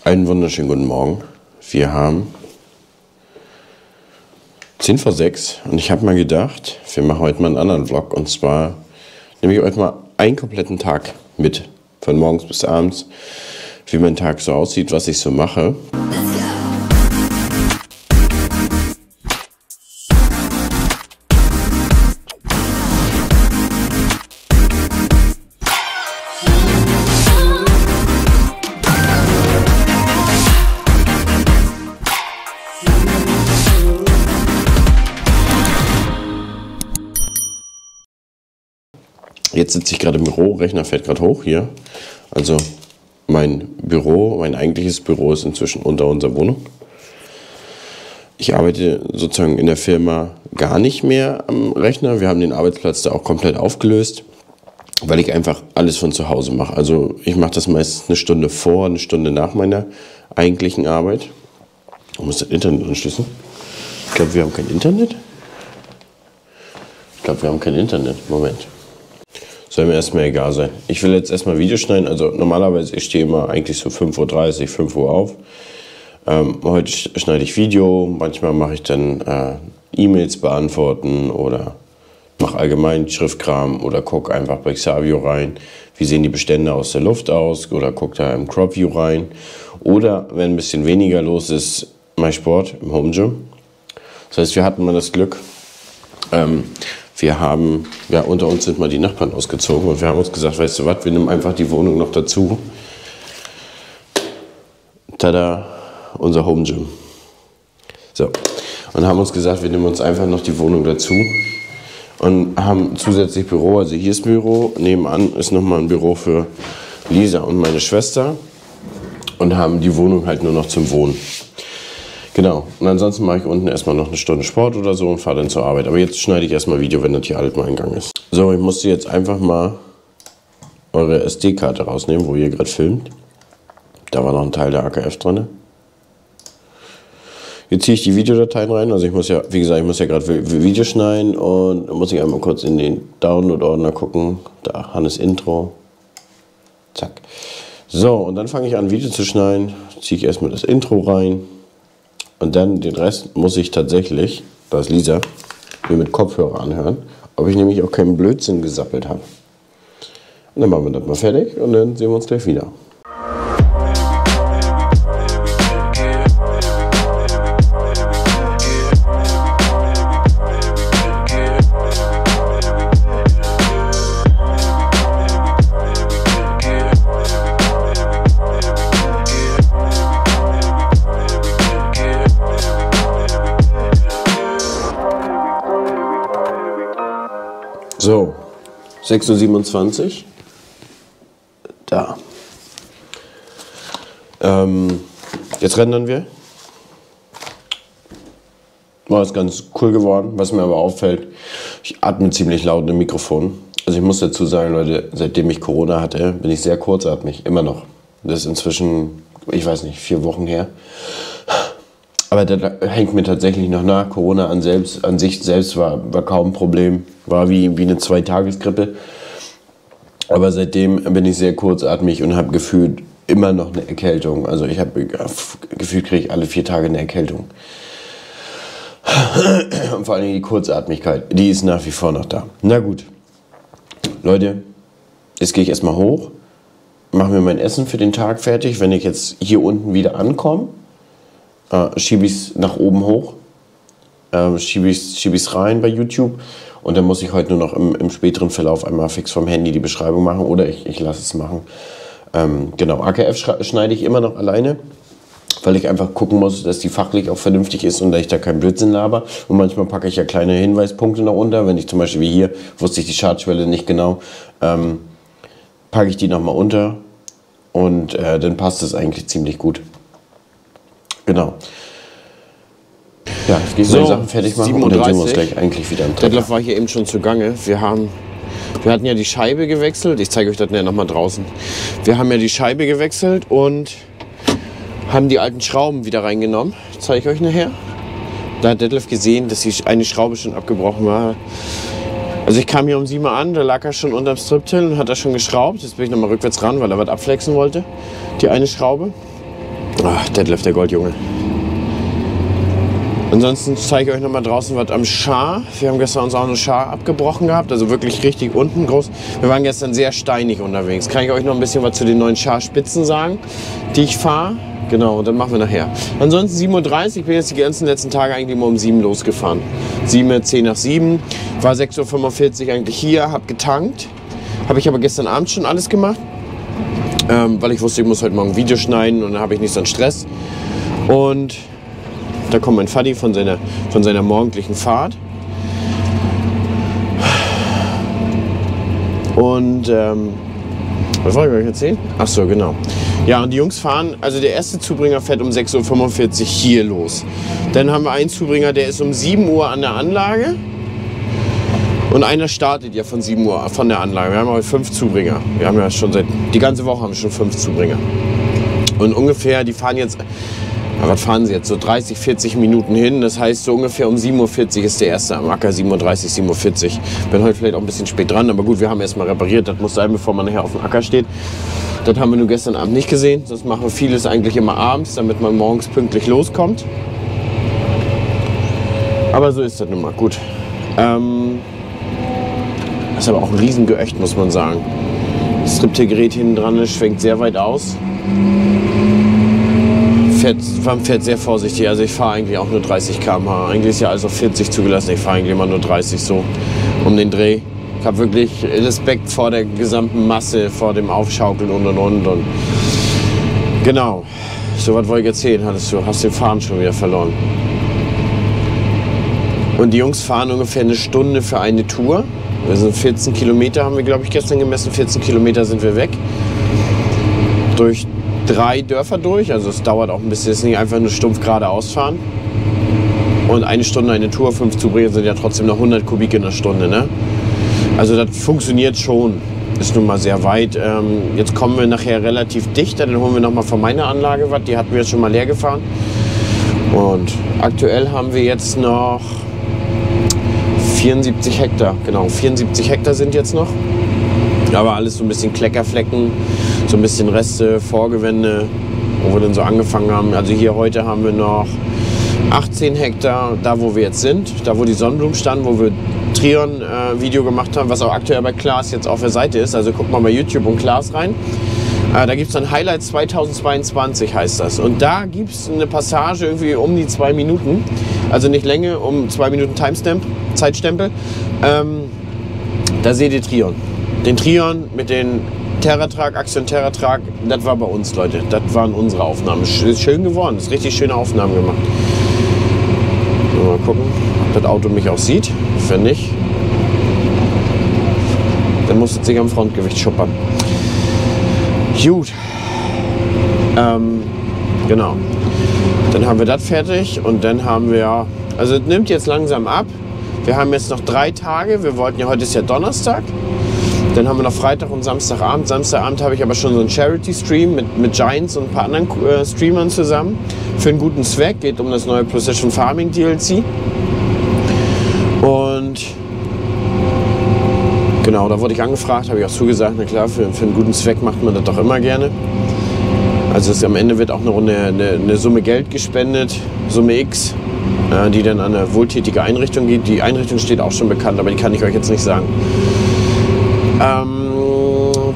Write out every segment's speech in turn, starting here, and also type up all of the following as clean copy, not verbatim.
Einen wunderschönen guten Morgen. Wir haben 10 vor 6 und ich habe mal gedacht, wir machen heute mal einen anderen Vlog. Und zwar nehme ich heute mal einen kompletten Tag mit, von morgens bis abends, wie mein Tag so aussieht, was ich so mache. Jetzt sitze ich gerade im Büro, Rechner fährt gerade hoch hier. Also mein Büro, mein eigentliches Büro ist inzwischen unter unserer Wohnung. Ich arbeite sozusagen in der Firma gar nicht mehr am Rechner. Wir haben den Arbeitsplatz da auch komplett aufgelöst, weil ich einfach alles von zu Hause mache. Also ich mache das meistens eine Stunde vor, eine Stunde nach meiner eigentlichen Arbeit. Ich muss das Internet anschließen. Ich glaube, wir haben kein Internet. Moment. Soll mir erstmal egal sein. Ich will jetzt erstmal Videos schneiden. Also normalerweise, ich stehe immer eigentlich so 5:30 Uhr, 5 Uhr auf. Heute schneide ich Video. Manchmal mache ich dann E-Mails beantworten oder mache allgemein Schriftkram oder gucke einfach bei Xavio rein. Wie sehen die Bestände aus der Luft aus? Oder gucke da im CropView rein. Oder wenn ein bisschen weniger los ist, mache ich Sport im Home Gym. Das heißt, wir hatten mal das Glück, wir haben, ja, unter uns sind mal die Nachbarn ausgezogen und wir haben uns gesagt, weißt du was, wir nehmen einfach die Wohnung noch dazu. Tada, unser Home Gym. So, und haben uns gesagt, wir nehmen uns einfach noch die Wohnung dazu und haben zusätzlich Büro, also hier ist Büro, nebenan ist nochmal ein Büro für Lisa und meine Schwester und haben die Wohnung halt nur noch zum Wohnen. Genau, und ansonsten mache ich unten erstmal noch eine Stunde Sport oder so und fahre dann zur Arbeit. Aber jetzt schneide ich erstmal Video, wenn das hier alles mal in Gang ist. So, ich musste jetzt einfach mal eure SD-Karte rausnehmen, wo ihr gerade filmt. Da war noch ein Teil der AKF drin. Jetzt ziehe ich die Videodateien rein. Also ich muss ja, wie gesagt, ich muss ja gerade Video schneiden und dann muss ich einmal kurz in den Download-Ordner gucken. Da, Hannes Intro. Zack. So, und dann fange ich an, Video zu schneiden. Ziehe ich erstmal das Intro rein. Und dann den Rest muss ich tatsächlich, da ist Lisa, mir mit Kopfhörer anhören, ob ich nämlich auch keinen Blödsinn gesappelt habe. Und dann machen wir das mal fertig und dann sehen wir uns gleich wieder. So, 6:27 Uhr. Da. Jetzt rendern wir. War es ganz cool geworden. Was mir aber auffällt, ich atme ziemlich laut im Mikrofon. Also ich muss dazu sagen, Leute, seitdem ich Corona hatte, bin ich sehr kurzatmig. Immer noch. Das ist inzwischen, ich weiß nicht, 4 Wochen her. Aber das hängt mir tatsächlich noch nach. Corona an sich selbst war kaum ein Problem. War wie eine 2-Tages-Grippe. Aber seitdem bin ich sehr kurzatmig und habe gefühlt immer noch eine Erkältung. Also ich habe gefühlt, kriege ich alle 4 Tage eine Erkältung. Und vor allem die Kurzatmigkeit, die ist nach wie vor noch da. Na gut, Leute, jetzt gehe ich erstmal hoch, mache mir mein Essen für den Tag fertig. Wenn ich jetzt hier unten wieder ankomme, schiebe ich es nach oben hoch, schiebe ich's rein bei YouTube und dann muss ich heute nur noch im späteren Verlauf einmal fix vom Handy die Beschreibung machen oder ich lasse es machen. Genau, AKF schneide ich immer noch alleine, weil ich einfach gucken muss, dass die fachlich auch vernünftig ist und dass ich da keinen Blödsinn laber. Und manchmal packe ich ja kleine Hinweispunkte noch unter, wenn ich zum Beispiel wie hier, wusste ich die Startschwelle nicht genau, packe ich die nochmal unter und dann passt es eigentlich ziemlich gut. Genau. Ja, jetzt gehe ich die Sachen fertig machen und dann sehen wir uns gleich eigentlich wieder am Treffen. Detlef war hier eben schon zugange. Wir hatten ja die Scheibe gewechselt. Ich zeige euch das ja nochmal draußen. Wir haben ja die Scheibe gewechselt und haben die alten Schrauben wieder reingenommen. Das zeige ich euch nachher. Da hat Detlef gesehen, dass eine Schraube schon abgebrochen war. Also ich kam hier um 7 Uhr an, da lag er schon unterm Striptill und hat er schon geschraubt. Jetzt bin ich nochmal rückwärts ran, weil er was abflexen wollte. Die eine Schraube. Ach, Detlef, der Goldjunge. Ansonsten zeige ich euch noch mal draußen was am Schar. Wir haben gestern uns auch eine Schar abgebrochen gehabt, also wirklich richtig unten groß. Wir waren gestern sehr steinig unterwegs. Kann ich euch noch ein bisschen was zu den neuen Scharspitzen sagen, die ich fahre? Genau, und dann machen wir nachher. Ansonsten 7:30 Uhr, ich bin jetzt die ganzen letzten Tage eigentlich immer um 7 losgefahren. 10 nach 7, war 6:45 Uhr eigentlich hier, habe getankt. Habe ich aber gestern Abend schon alles gemacht, weil ich wusste, ich muss heute Morgen ein Video schneiden und dann habe ich nicht so einen Stress. Und da kommt mein Vati von seiner morgendlichen Fahrt. Und was wollte ich euch erzählen? Ach so, genau. Ja, und die Jungs fahren, also der erste Zubringer fährt um 6:45 Uhr hier los. Dann haben wir einen Zubringer, der ist um 7 Uhr an der Anlage. Und einer startet ja von 7 Uhr von der Anlage. Wir haben heute 5 Zubringer. Wir haben ja schon die ganze Woche haben wir schon 5 Zubringer. Und ungefähr, die fahren jetzt, was fahren sie jetzt, so 30, 40 Minuten hin. Das heißt, so ungefähr um 7:40 Uhr ist der erste am Acker, 7:30 Uhr, 7:40 Uhr. Bin heute vielleicht auch ein bisschen spät dran, aber gut, wir haben erstmal repariert. Das muss sein, bevor man nachher auf dem Acker steht. Das haben wir nur gestern Abend nicht gesehen. Sonst machen wir vieles eigentlich immer abends, damit man morgens pünktlich loskommt. Aber so ist das nun mal. Gut. Das ist aber auch ein Riesengeöcht, muss man sagen. Das Striptiergerät hinten dran schwenkt sehr weit aus. Man fährt sehr vorsichtig. Also ich fahre eigentlich auch nur 30 km/h. Eigentlich ist ja also 40 zugelassen. Ich fahre eigentlich immer nur 30 so um den Dreh. Ich habe wirklich Respekt vor der gesamten Masse, vor dem Aufschaukeln und. Genau. So was wollte ich erzählen. Hast den Faden schon wieder verloren. Und die Jungs fahren ungefähr eine Stunde für eine Tour. Wir sind 14 Kilometer, haben wir glaube ich gestern gemessen. 14 Kilometer sind wir weg. Durch 3 Dörfer durch. Also es dauert auch ein bisschen. Es ist nicht einfach nur stumpf geradeaus fahren. Und eine Stunde eine Tour, 5 Zubringer sind ja trotzdem noch 100 Kubik in der Stunde. Ne? Also das funktioniert schon. Ist nun mal sehr weit. Jetzt kommen wir nachher relativ dicht. Dann holen wir noch mal von meiner Anlage was. Die hatten wir jetzt schon mal leer gefahren. Und aktuell haben wir jetzt noch 74 Hektar. Genau, 74 Hektar sind jetzt noch. Aber alles so ein bisschen Kleckerflecken, so ein bisschen Reste, Vorgewände, wo wir dann so angefangen haben. Also hier heute haben wir noch 18 Hektar, da wo wir jetzt sind, da wo die Sonnenblumen standen, wo wir Trion-Video gemacht haben, was auch aktuell bei Klaas jetzt auf der Seite ist. Also guckt mal bei YouTube und Klaas rein. Da gibt es dann Highlights 2022 heißt das. Und da gibt es eine Passage irgendwie um die 2 Minuten. Also nicht Länge, um 2 Minuten Timestamp, Zeitstempel. Da seht ihr Trion. Den Trion mit den TerraTrag, Axion TerraTrag, das war bei uns, Leute. Das waren unsere Aufnahmen. Ist schön geworden, ist richtig schöne Aufnahmen gemacht. Mal gucken, ob das Auto mich auch sieht. Wenn nicht, dann muss es sich am Frontgewicht schuppern. Gut. Genau. Dann haben wir das fertig und dann haben wir, also es nimmt jetzt langsam ab. Wir haben jetzt noch 3 Tage. Wir wollten ja, heute ist ja Donnerstag. Dann haben wir noch Freitag und Samstagabend. Samstagabend habe ich aber schon so einen Charity-Stream mit Giants und ein paar anderen Streamern zusammen. Für einen guten Zweck. Geht um das neue Precision Farming DLC. Und genau, da wurde ich angefragt, habe ich auch zugesagt. Na klar, für einen guten Zweck macht man das doch immer gerne. Also am Ende wird auch eine Summe Geld gespendet, Summe X, die dann an eine wohltätige Einrichtung geht. Die Einrichtung steht auch schon bekannt, aber die kann ich euch jetzt nicht sagen.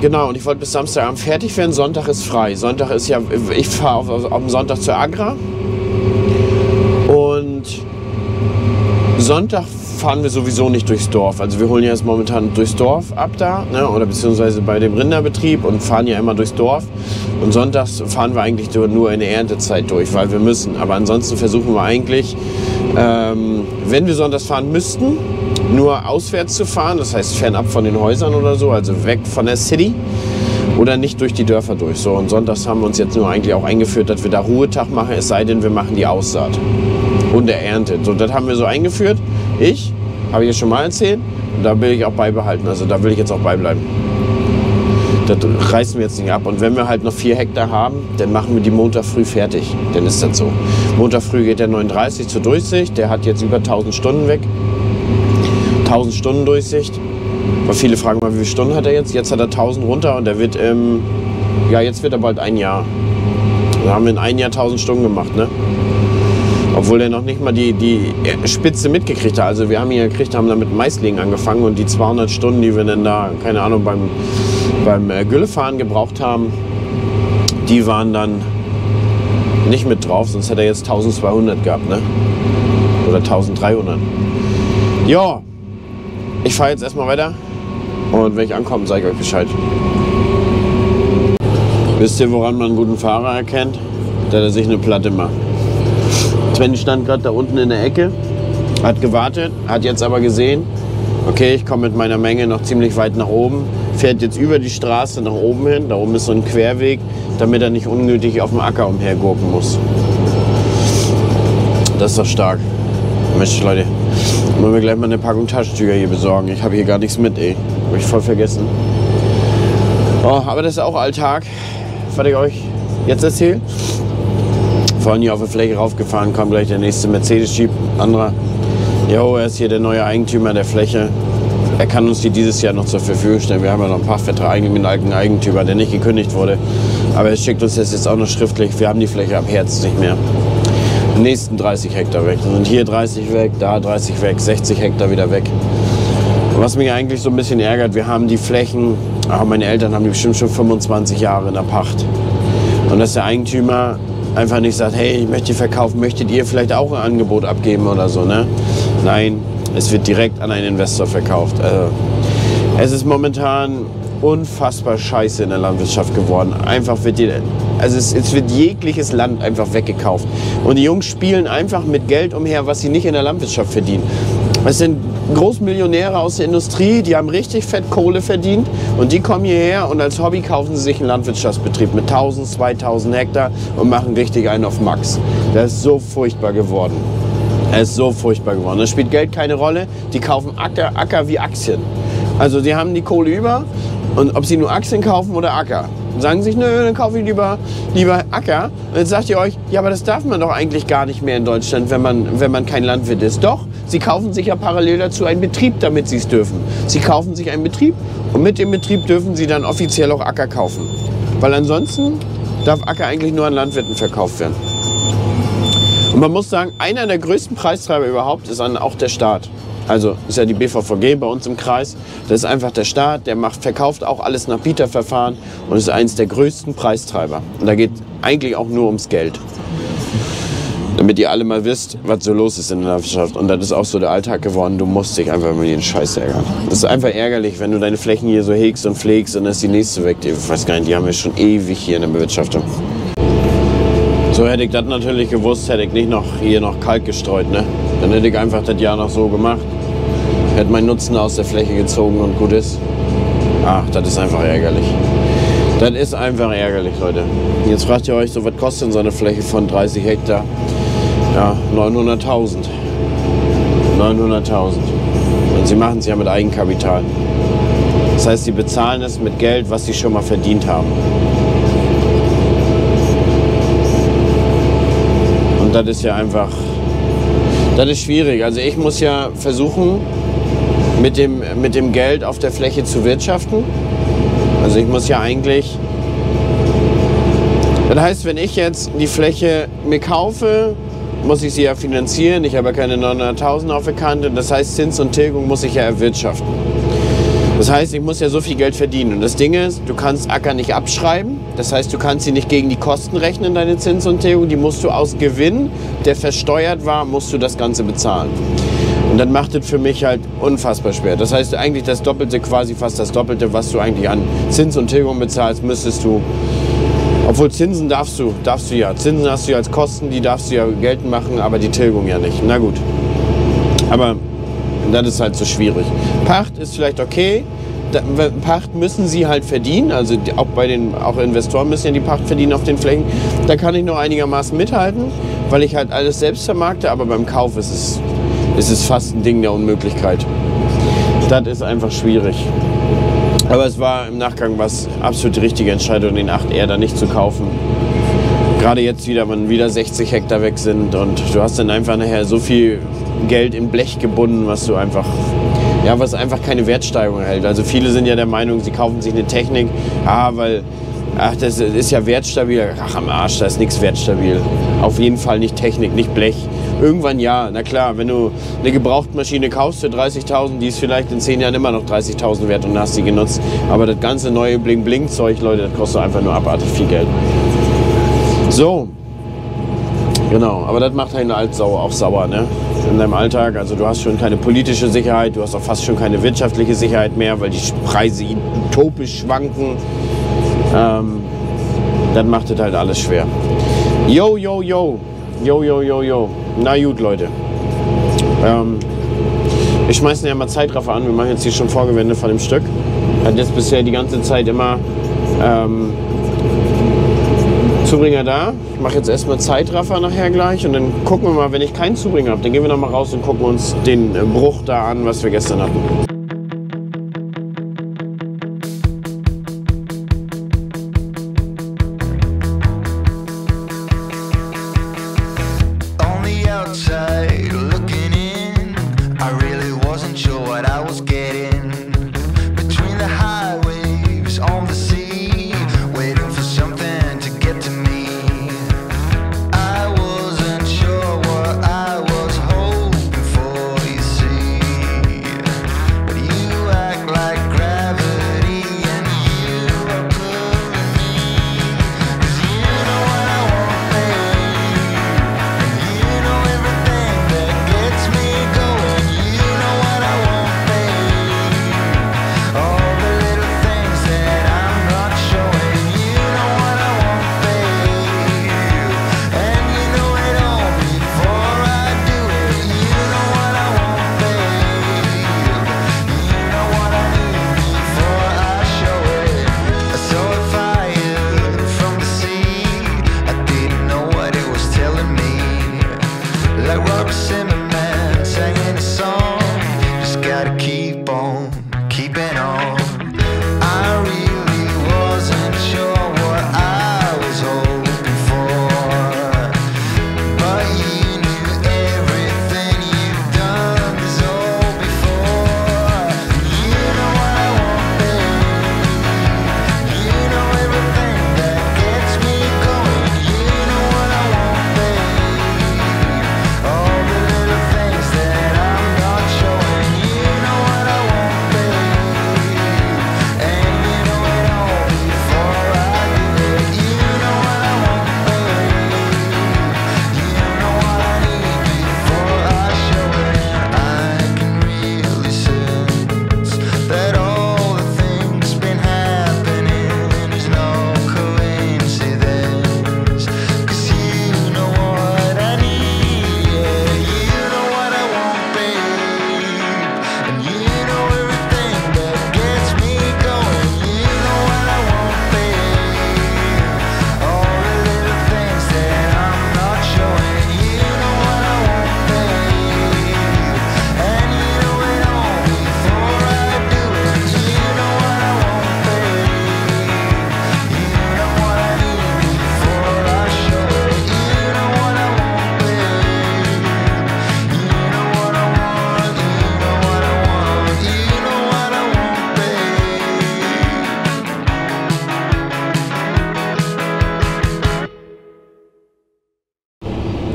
Genau, und ich wollte bis Samstagabend fertig werden. Sonntag ist frei. Sonntag ist ja, ich fahre am Sonntag zur Agra. Und Sonntag fahren wir sowieso nicht durchs Dorf. Also wir holen ja jetzt momentan durchs Dorf ab da, ne? Oder beziehungsweise bei dem Rinderbetrieb und fahren ja immer durchs Dorf. Und sonntags fahren wir eigentlich nur in der Erntezeit durch, weil wir müssen. Aber ansonsten versuchen wir eigentlich, wenn wir sonntags fahren müssten, nur auswärts zu fahren, das heißt fernab von den Häusern oder so, also weg von der City oder nicht durch die Dörfer durch. So, und sonntags haben wir uns jetzt nur eigentlich auch eingeführt, dass wir da Ruhetag machen, es sei denn, wir machen die Aussaat und der Ernte. So, das haben wir so eingeführt. Habe ich ja schon mal erzählt, und da will ich auch beibehalten, also da will ich jetzt auch beibleiben. Das reißen wir jetzt nicht ab. Und wenn wir halt noch 4 Hektar haben, dann machen wir die Montag früh fertig. Dann ist das so. Montag früh geht der 39 zur Durchsicht, der hat jetzt über 1000 Stunden weg. 1000 Stunden Durchsicht. Aber viele fragen mal, wie viele Stunden hat er jetzt? Jetzt hat er 1000 runter und der wird, ja, jetzt wird er bald 1 Jahr. Da haben wir in einem Jahr 1000 Stunden gemacht, ne? Obwohl er noch nicht mal die Spitze mitgekriegt hat. Also wir haben ihn ja gekriegt, haben dann mit Maislegen angefangen und die 200 Stunden, die wir dann da, keine Ahnung, beim Güllefahren gebraucht haben, die waren dann nicht mit drauf, sonst hätte er jetzt 1200 gehabt, ne? Oder 1300. Ja, ich fahre jetzt erstmal weiter und wenn ich ankomme, sage ich euch Bescheid. Wisst ihr, woran man einen guten Fahrer erkennt? Dass er sich eine Platte macht. Sven stand gerade da unten in der Ecke, hat gewartet, hat jetzt aber gesehen, okay, ich komme mit meiner Menge noch ziemlich weit nach oben, fährt jetzt über die Straße nach oben hin, da oben ist so ein Querweg, damit er nicht unnötig auf dem Acker umhergurken muss. Das ist doch stark. Mensch, Leute, wollen wir gleich mal eine Packung Taschentücher hier besorgen. Ich habe hier gar nichts mit, ey. Hab ich voll vergessen. Oh, aber das ist auch Alltag, was ich euch jetzt erzähle. Vorhin hier auf der Fläche raufgefahren, kam gleich der nächste Mercedes-Jeep, anderer. Jo, er ist hier der neue Eigentümer der Fläche. Er kann uns die dieses Jahr noch zur Verfügung stellen. Wir haben ja noch ein Pachtvertrag mit einem alten Eigentümer, der nicht gekündigt wurde. Aber er schickt uns das jetzt auch noch schriftlich. Wir haben die Fläche ab Herbst nicht mehr. Die nächsten 30 Hektar weg. Dann sind hier 30 weg, da 30 weg, 60 Hektar wieder weg. Und was mich eigentlich so ein bisschen ärgert, wir haben die Flächen, meine Eltern haben die bestimmt schon 25 Jahre in der Pacht. Und dass der Eigentümer einfach nicht sagt, hey, ich möchte die verkaufen, möchtet ihr vielleicht auch ein Angebot abgeben oder so, ne? Nein, es wird direkt an einen Investor verkauft. Es ist momentan unfassbar scheiße in der Landwirtschaft geworden. Einfach wird es wird jegliches Land einfach weggekauft. Und die Jungs spielen einfach mit Geld umher, was sie nicht in der Landwirtschaft verdienen. Es sind Großmillionäre aus der Industrie, die haben richtig fett Kohle verdient und die kommen hierher und als Hobby kaufen sie sich einen Landwirtschaftsbetrieb mit 1000, 2000 Hektar und machen richtig einen auf Max. Das ist so furchtbar geworden. Es ist so furchtbar geworden. Da spielt Geld keine Rolle. Die kaufen Acker wie Aktien. Also die haben die Kohle über und ob sie nur Aktien kaufen oder Acker. Und sagen sich, nö, dann kaufe ich lieber Acker. Und jetzt sagt ihr euch, ja, aber das darf man doch eigentlich gar nicht mehr in Deutschland, wenn man kein Landwirt ist. Doch, sie kaufen sich ja parallel dazu einen Betrieb, damit sie es dürfen. Sie kaufen sich einen Betrieb und mit dem Betrieb dürfen sie dann offiziell auch Acker kaufen. Weil ansonsten darf Acker eigentlich nur an Landwirten verkauft werden. Und man muss sagen, einer der größten Preistreiber überhaupt ist auch der Staat. Also ist ja die BVVG bei uns im Kreis. Das ist einfach der Staat, der verkauft auch alles nach Bieterverfahren und ist eines der größten Preistreiber. Und da geht eigentlich auch nur ums Geld. Damit ihr alle mal wisst, was so los ist in der Landwirtschaft. Und das ist auch so der Alltag geworden. Du musst dich einfach mit den Scheiß ärgern. Das ist einfach ärgerlich, wenn du deine Flächen hier so hegst und pflegst und dann ist die nächste weg. Ich weiß gar nicht, die haben wir schon ewig hier in der Bewirtschaftung. So hätte ich das natürlich gewusst, hätte ich nicht noch hier noch Kalk gestreut, ne? Dann hätte ich einfach das Jahr noch so gemacht. Hätte meinen Nutzen aus der Fläche gezogen und gut ist. Ach, das ist einfach ärgerlich. Das ist einfach ärgerlich, Leute. Jetzt fragt ihr euch, so was kostet denn so eine Fläche von 30 Hektar? Ja, 900.000. 900.000. Und sie machen es ja mit Eigenkapital. Das heißt, sie bezahlen es mit Geld, was sie schon mal verdient haben. Und das ist ja einfach, das ist schwierig. Also ich muss ja versuchen, mit dem Geld auf der Fläche zu wirtschaften. Also ich muss ja eigentlich, das heißt, wenn ich jetzt die Fläche mir kaufe, muss ich sie ja finanzieren. Ich habe ja keine 900.000 auf der Kante. Das heißt, Zins und Tilgung muss ich ja erwirtschaften. Das heißt, ich muss ja so viel Geld verdienen. Und das Ding ist, du kannst Acker nicht abschreiben. Das heißt, du kannst sie nicht gegen die Kosten rechnen, deine Zins und Tilgung. Die musst du aus Gewinn, der versteuert war, musst du das Ganze bezahlen. Und dann macht es für mich halt unfassbar schwer. Das heißt, eigentlich das Doppelte, quasi fast das Doppelte, was du eigentlich an Zins und Tilgung bezahlst, müsstest du. Obwohl Zinsen darfst du ja. Zinsen hast du ja als Kosten, die darfst du ja geltend machen, aber die Tilgung ja nicht. Na gut. Aber das ist halt so schwierig. Pacht ist vielleicht okay. Pacht müssen sie halt verdienen. Also auch Investoren müssen ja die Pacht verdienen auf den Flächen. Da kann ich noch einigermaßen mithalten, weil ich halt alles selbst vermarkte. Aber beim Kauf ist es fast ein Ding der Unmöglichkeit. Das ist einfach schwierig. Aber es war im Nachgang absolut die richtige Entscheidung, den 8R da nicht zu kaufen. Gerade jetzt wieder, wenn wieder 60 Hektar weg sind und du hast dann einfach nachher so viel Geld in Blech gebunden, was einfach keine Wertsteigerung erhält. Also viele sind ja der Meinung, sie kaufen sich eine Technik, weil Ach, das ist ja wertstabil. Ach, am Arsch, da ist nichts wertstabil. Auf jeden Fall nicht Technik, nicht Blech. Irgendwann ja, na klar, wenn du eine Gebrauchtmaschine kaufst für 30.000, die ist vielleicht in 10 Jahren immer noch 30.000 wert und hast sie genutzt. Aber das ganze neue Bling-Bling-Zeug, Leute, das kostet einfach nur abartig viel Geld. So, genau, aber das macht einen als Sau auch sauer, ne? In deinem Alltag. Also du hast schon keine politische Sicherheit, du hast auch fast schon keine wirtschaftliche Sicherheit mehr, weil die Preise utopisch schwanken. Das macht das halt alles schwer. Yo, yo, yo. Yo, yo, yo, yo. Na gut, Leute. Ich schmeiße ja mal Zeitraffer an. Wir machen jetzt hier schon Vorgewende von dem Stück. Hat jetzt bisher die ganze Zeit immer Zubringer da. Ich mache jetzt erstmal Zeitraffer nachher gleich und dann gucken wir mal, wenn ich keinen Zubringer habe, dann gehen wir noch mal raus und gucken uns den Bruch da an, was wir gestern hatten.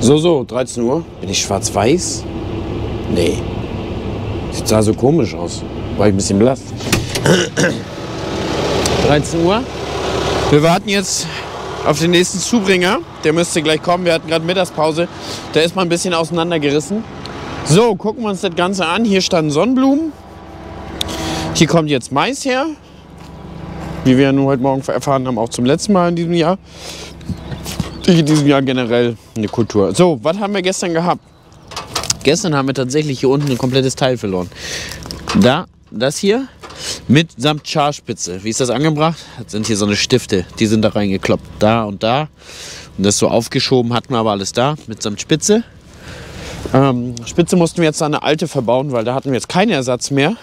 So, 13 Uhr. Bin ich schwarz-weiß? Nee. Sieht sah so komisch aus. War ich ein bisschen blass. 13 Uhr. Wir warten jetzt auf den nächsten Zubringer. Der müsste gleich kommen. Wir hatten gerade Mittagspause. Der ist mal ein bisschen auseinandergerissen. So, gucken wir uns das Ganze an. Hier standen Sonnenblumen. Hier kommt jetzt Mais her. Wie wir ja nur heute Morgen erfahren haben, auch zum letzten Mal in diesem Jahr. In diesem Jahr generell eine Kultur. So, was haben wir gestern gehabt? Gestern haben wir tatsächlich hier unten ein komplettes Teil verloren. Das hier mitsamt Charspitze. Wie ist das angebracht? Das sind hier so eine Stifte, die sind da reingekloppt. Da und da. Und das so aufgeschoben hatten wir aber alles da, mitsamt Spitze. Spitze mussten wir jetzt eine alte verbauen, weil da hatten wir jetzt keinen Ersatz mehr.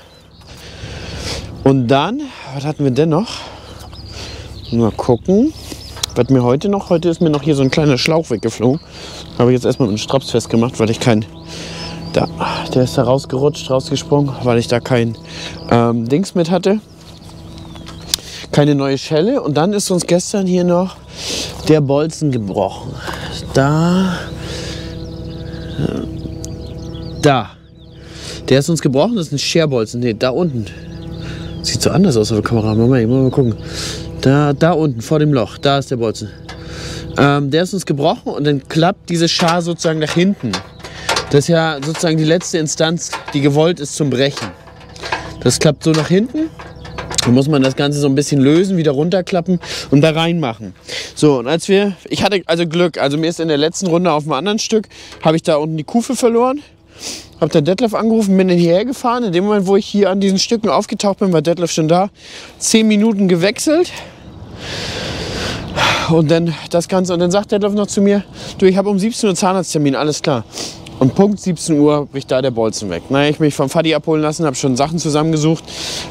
Und dann, was hatten wir denn noch? Mal gucken. Was mir heute ist mir noch hier so ein kleiner Schlauch weggeflogen. Habe ich jetzt erstmal mit einem Straps festgemacht, weil ich kein... Der ist da rausgerutscht, rausgesprungen, weil ich da kein Dings mit hatte. keine neue Schelle. Und dann ist uns gestern hier noch der Bolzen gebrochen. Da. Der ist uns gebrochen, das ist ein Scherbolzen. Ne, da unten. Sieht so anders aus auf der Kamera. Moment, mal gucken. Da unten, vor dem Loch, da ist der Bolzen. Der ist uns gebrochen und dann klappt diese Schar sozusagen nach hinten. Das ist ja sozusagen die letzte Instanz, die gewollt ist zum Brechen. Das klappt so nach hinten. Dann muss man das Ganze so ein bisschen lösen, wieder runterklappen und da reinmachen. So, und ich hatte also Glück, also mir ist in der letzten Runde auf einem anderen Stück, habe ich da unten die Kufe verloren. Habe dann Detlef angerufen, bin dann hierher gefahren. In dem Moment, wo ich hier an diesen Stücken aufgetaucht bin, war Detlef schon da. 10 Minuten gewechselt. Und dann das Ganze. Und dann sagt Detlef noch zu mir, du, ich habe um 17 Uhr Zahnarzttermin, alles klar. Und Punkt 17 Uhr bricht da der Bolzen weg. Naja, ich mich vom Vati abholen lassen, habe schon Sachen zusammengesucht.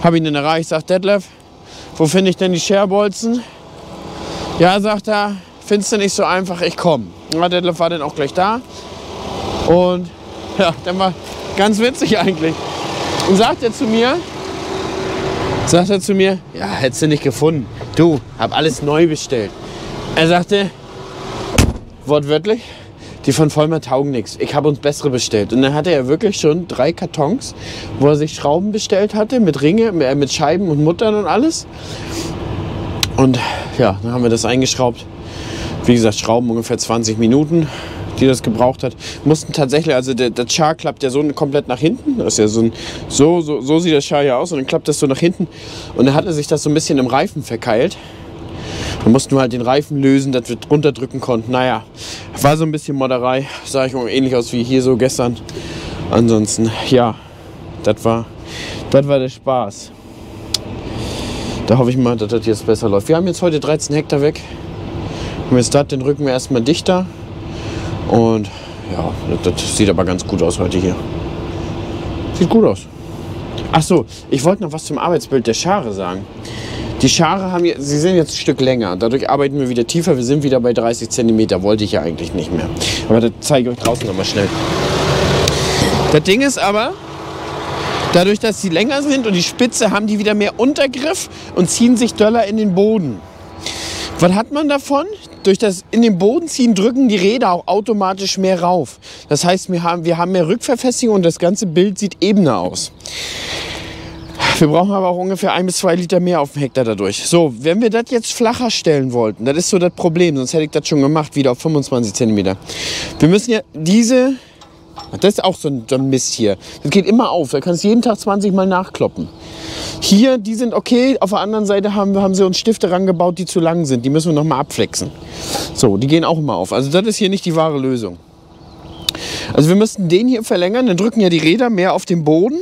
Habe ihn dann erreicht, sagt Detlef, wo finde ich denn die Scherbolzen? Ja, sagt er, findest du nicht so einfach, ich komme. Ja, Detlef war dann auch gleich da. Und ja, dann war ganz witzig eigentlich. Und sagt er zu mir, ja, hättest du nicht gefunden. Du, hab alles neu bestellt. Er sagte, wortwörtlich, die von Vollmer taugen nichts. Ich habe uns bessere bestellt. Und dann hatte er wirklich schon 3 Kartons, wo er sich Schrauben bestellt hatte, mit Ringe, mit Scheiben und Muttern und alles. Und ja, dann haben wir das eingeschraubt. Wie gesagt, Schrauben ungefähr 20 Minuten, die das gebraucht hat. Mussten tatsächlich, also der Char klappt ja so komplett nach hinten. Das ist ja so sieht der Char ja aus und dann klappt das so nach hinten. Und dann hatte sich das so ein bisschen im Reifen verkeilt. Dann mussten wir halt den Reifen lösen, dass wir runterdrücken konnten. Naja, war so ein bisschen Modderei. Sah ich ähnlich aus wie hier so gestern. Ansonsten, ja, das war der Spaß. Da hoffe ich mal, dass das jetzt besser läuft. Wir haben jetzt heute 13 Hektar weg. Und jetzt den rücken wir erstmal dichter. Und ja, das sieht aber ganz gut aus heute hier. Sieht gut aus. Ach so, ich wollte noch was zum Arbeitsbild der Schare sagen. Die Schare sie sind jetzt ein Stück länger. Dadurch arbeiten wir wieder tiefer. Wir sind wieder bei 30 cm. Wollte ich ja eigentlich nicht mehr. Aber das zeige ich euch draußen nochmal schnell. Das Ding ist aber, dadurch, dass sie länger sind und die Spitze, haben die wieder mehr Untergriff und ziehen sich doller in den Boden. Was hat man davon? Durch das in den Boden ziehen drücken die Räder auch automatisch mehr rauf. Das heißt, wir haben mehr Rückverfestigung und das ganze Bild sieht ebener aus. Wir brauchen aber auch ungefähr 1 bis 2 Liter mehr auf dem Hektar dadurch. So, wenn wir das jetzt flacher stellen wollten, das ist so das Problem, sonst hätte ich das schon gemacht, wieder auf 25 cm. Wir müssen ja das ist auch so ein Mist hier. Das geht immer auf, da kannst du jeden Tag 20 Mal nachkloppen. Hier, die sind okay, auf der anderen Seite haben sie uns Stifte rangebaut, die zu lang sind. Die müssen wir noch mal abflexen. So, die gehen auch immer auf. Also das ist hier nicht die wahre Lösung. Also wir müssten den hier verlängern, dann drücken ja die Räder mehr auf den Boden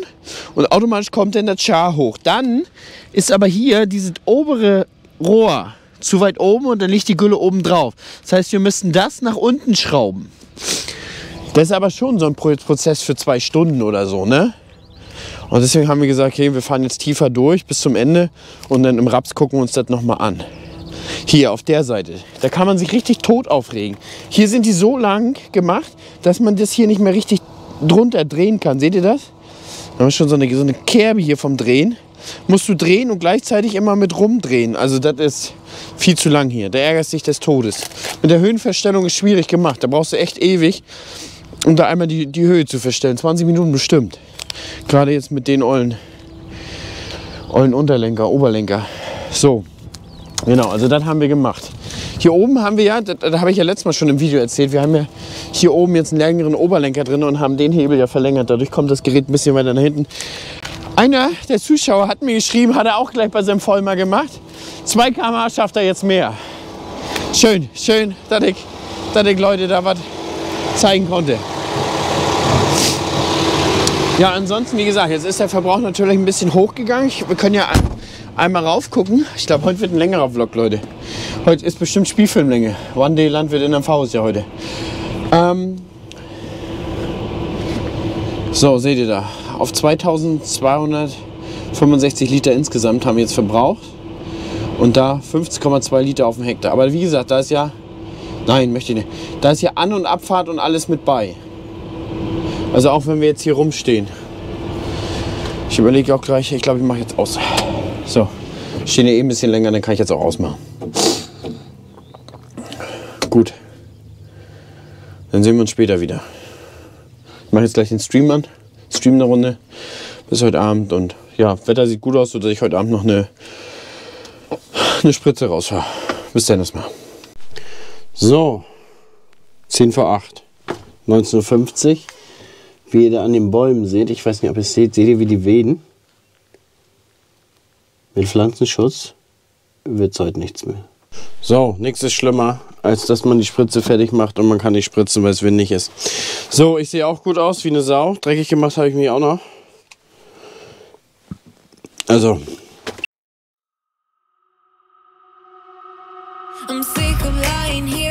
und automatisch kommt dann der Char hoch. Dann ist aber hier dieses obere Rohr zu weit oben und dann liegt die Gülle oben drauf. Das heißt, wir müssten das nach unten schrauben. Das ist aber schon so ein Prozess für 2 Stunden oder so, ne? Und deswegen haben wir gesagt, okay, wir fahren jetzt tiefer durch bis zum Ende und dann im Raps gucken wir uns das nochmal an. Hier auf der Seite, da kann man sich richtig tot aufregen. Hier sind die so lang gemacht, dass man das hier nicht mehr richtig drunter drehen kann. Seht ihr das? Da haben wir schon so eine Kerbe hier vom Drehen. Musst du drehen und gleichzeitig immer mit rumdrehen. Also das ist viel zu lang hier. Da ärgerst dich des Todes. Mit der Höhenverstellung ist schwierig gemacht. Da brauchst du echt ewig, um da einmal die Höhe zu verstellen. 20 Minuten bestimmt. Gerade jetzt mit den ollen Unterlenker, Oberlenker. So, genau, also das haben wir gemacht. Hier oben haben wir ja, das habe ich ja letztes Mal schon im Video erzählt, wir haben ja hier oben jetzt einen längeren Oberlenker drin und haben den Hebel ja verlängert. Dadurch kommt das Gerät ein bisschen weiter nach hinten. Einer der Zuschauer hat mir geschrieben, hat er auch gleich bei seinem Vollmer gemacht. 2 km/h schafft er jetzt mehr. Schön, dass ich Leute da was zeigen konnte. Ja, ansonsten, wie gesagt, jetzt ist der Verbrauch natürlich ein bisschen hochgegangen. Wir können ja einmal rauf gucken. Ich glaube, heute wird ein längerer Vlog, Leute. Heute ist bestimmt Spielfilmlänge. One Day Landwirt in MV ist ja heute. So, seht ihr da. Auf 2265 Liter insgesamt haben wir jetzt verbraucht. Und da 15,2 Liter auf dem Hektar. Aber wie gesagt, da ist ja... Nein, möchte ich nicht. Da ist ja An- und Abfahrt und alles mit bei. Also auch wenn wir jetzt hier rumstehen. Ich überlege auch gleich, ich glaube, ich mache jetzt aus. So, Stehen ja eh ein bisschen länger, dann kann ich jetzt auch ausmachen. Gut. Dann sehen wir uns später wieder. Ich mache jetzt gleich den Stream an. Stream eine Runde. Bis heute Abend. Und ja, Wetter sieht gut aus, sodass ich heute Abend noch eine Spritze rausfahre. Bis dann erstmal. So. 10 vor 8. 19:50 Uhr. Wie ihr da an den Bäumen seht, ich weiß nicht, ob ihr es seht, seht ihr, wie die wehen? Mit Pflanzenschutz wird es heute nichts mehr. So, nichts ist schlimmer, als dass man die Spritze fertig macht und man kann nicht spritzen, weil es windig ist. So, ich sehe auch gut aus wie eine Sau. Dreckig gemacht habe ich mich auch noch. Also. I'm sick of lying here.